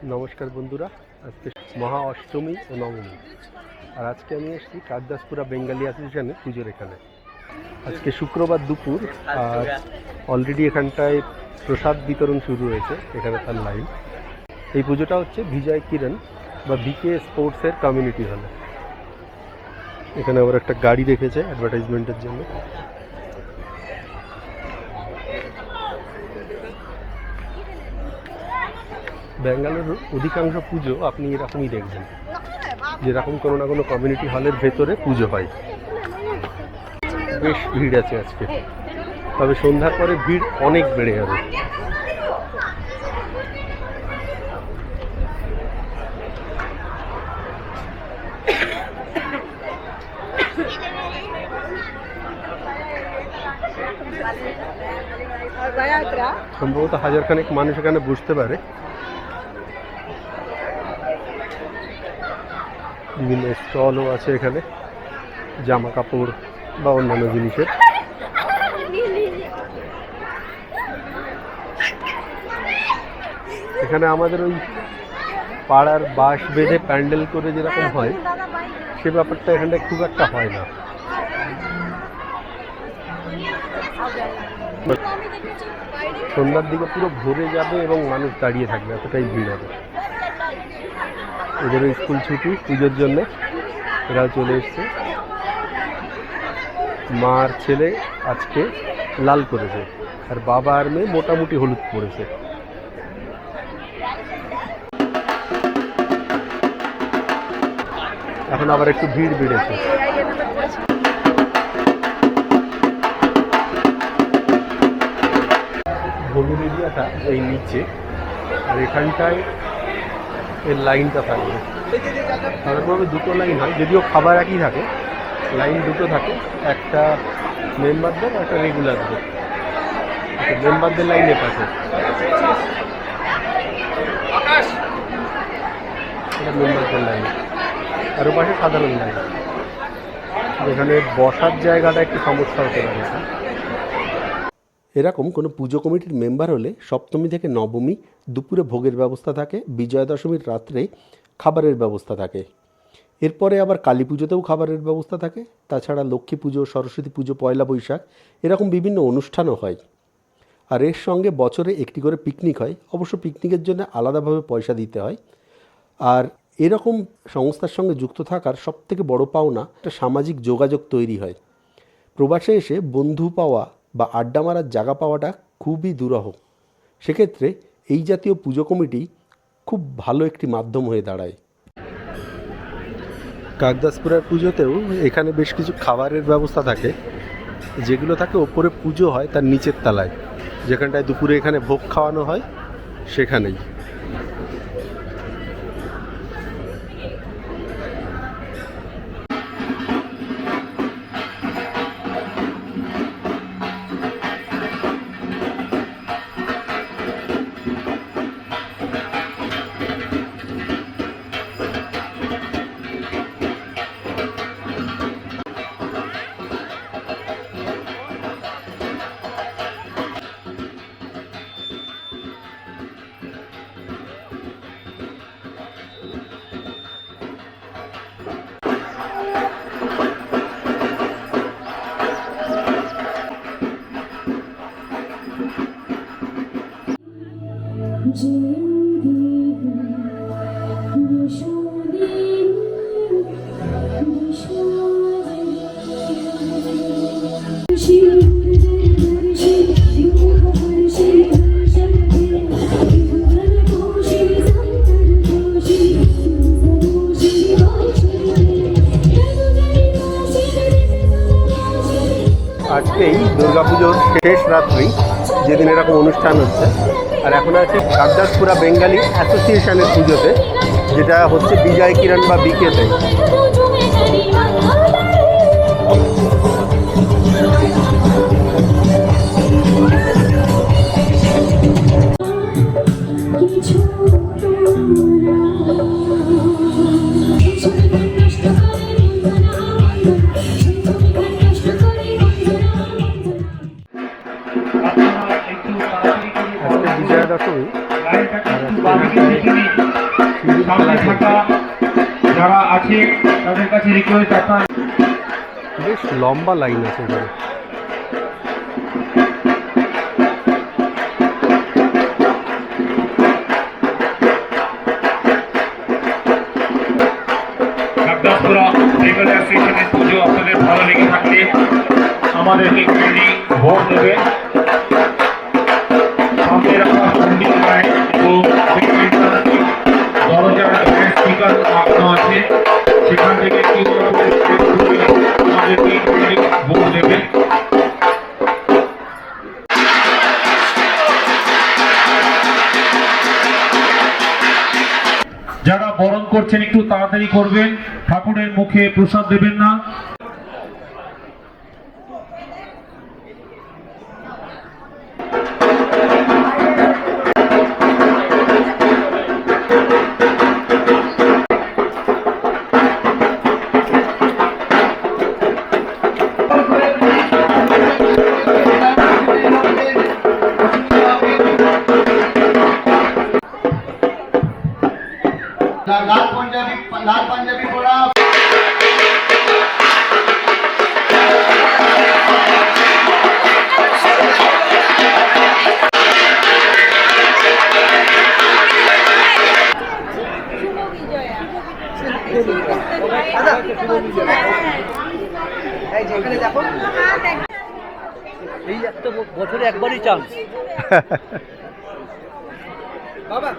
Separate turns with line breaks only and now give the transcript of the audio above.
নমস্কার বন্ধুরা, আজকে মহা অষ্টমী ও নবমী। আর আজকে আমি এসেছি কাগদাসপুরা বেঙ্গালি অ্যাসোসিয়েশনে পুজোর এখানে। আজকে শুক্রবার দুপুর, আর অলরেডি এখানটায় প্রসাদ বিতরণ শুরু হয়েছে। এখানে তার লাইন। এই পুজোটা হচ্ছে বিজয় কিরণ বা বিকে স্পোর্টসের কমিউনিটি হলে। এখানে আবার একটা গাড়ি রেখেছে অ্যাডভার্টাইজমেন্টের জন্য। ব্যাঙ্গালোর অধিকাংশ পুজো আপনি এরকমই দেখবেন, যেরকম কোনো না কোনো কমিউনিটি হলের ভেতরে পুজো হয়। বেশ ভিড় আছে আজকে, তবে সন্ধ্যার পরে ভিড় অনেক বেড়ে যাবে। সম্ভবত হাজারখানেক মানুষ এখানে বসতে পারে। বিভিন্ন স্টলও আছে এখানে, জামা কাপড় বা অন্যান্য জিনিসের। এখানে আমাদের ওই পাড়ার বাঁশ বেঁধে প্যান্ডেল করে যেরকম হয়, সে ব্যাপারটা এখানটায় খুব একটা হয় না। সন্ধ্যার দিকে পুরো ভরে যাবে এবং মানুষ দাঁড়িয়ে থাকবে, এতটাই ভিড় হবে। এদেরও স্কুল ছুটি পুজোর জন্য, এরাও চলে এসছে। মার ছেলে আজকে লাল করেছে, আর বাবা আর মেয়ে মোটামুটি হলুদ পরেছে। এখন আবার একটু ভিড় বেড়েছে। ভ্রমণ এরিয়াটা এই নিচে, আর এখানটায় এর লাইনটা থাকবে। সাধারণভাবে দুটো লাইন হয়, যদিও খাবার একই থাকে। লাইন দুটো থাকে, একটা মেম্বারদের একটা রেগুলারদের। মেম্বারদের লাইনে পাশে, এটা মেম্বারদের লাইন, আর ও পাশে সাধারণ লাইন। এখানে বসার জায়গাটা একটু সমস্যা হতে পারে। এরকম কোনো পুজো কমিটির মেম্বার হলে সপ্তমী থেকে নবমী দুপুরে ভোগের ব্যবস্থা থাকে, বিজয়া দশমীর রাত্রে খাবারের ব্যবস্থা থাকে। এরপরে আবার কালী পুজোতেও খাবারের ব্যবস্থা থাকে। তাছাড়া লক্ষ্মী পুজো, সরস্বতী পুজো, পয়লা বৈশাখ এরকম বিভিন্ন অনুষ্ঠানও হয়। আর এর সঙ্গে বছরে একটি করে পিকনিক হয়। অবশ্য পিকনিকের জন্য আলাদাভাবে পয়সা দিতে হয়। আর এরকম সংস্থার সঙ্গে যুক্ত থাকার সবথেকে বড় পাওনা একটা সামাজিক যোগাযোগ তৈরি হয়। প্রবাসে এসে বন্ধু পাওয়া বা আড্ডা মারার জায়গা পাওয়াটা খুবই দুরূহ। সেক্ষেত্রে এই জাতীয় পুজো কমিটি খুব ভালো একটি মাধ্যম হয়ে দাঁড়ায়। কাগদাসপুরার পুজোতেও এখানে বেশ কিছু খাবারের ব্যবস্থা থাকে, যেগুলো থাকে ওপরে পুজো হয় তার নিচের তলায়, যেখানটায় দুপুরে এখানে ভোগ খাওয়ানো হয় সেখানেই। আজকেই দুর্গাপুজোর শেষ রাত্রি, যেদিন এরকম অনুষ্ঠান হচ্ছে। আর এখন আছে কাগদাসপুরা বেঙ্গালি অ্যাসোসিয়েশনের পুজোতে, যেটা হচ্ছে বিজয় কিরণ বা বিকেতে।
সামনে থাকা যারা আছে তাদের কাছে রিকোয়েস্ট আপনার
বেশ লম্বা লাইন আছে এখানে।
কাকদাসপুরা বেঙ্গলি অ্যাসোসিয়েশনের পুজো আপনাদের ভালো লেগে থাকলে আমাদেরকে একটুখানি ভোট দেবে। সামনে রাখা পণ্ডিত রায় এবং দরজার স্পিকার লাগানো আছে, সেখান থেকে আমাদেরকে একটুখানি ভোট দেবে। যারা বরণ করছেন একটু তাড়াতাড়ি করবেন, ঠাকুরের মুখে প্রসাদ দেবেন না।
लाल पंजाबी पड़ा
এই একটা বছরে একবারই চান্স বাবা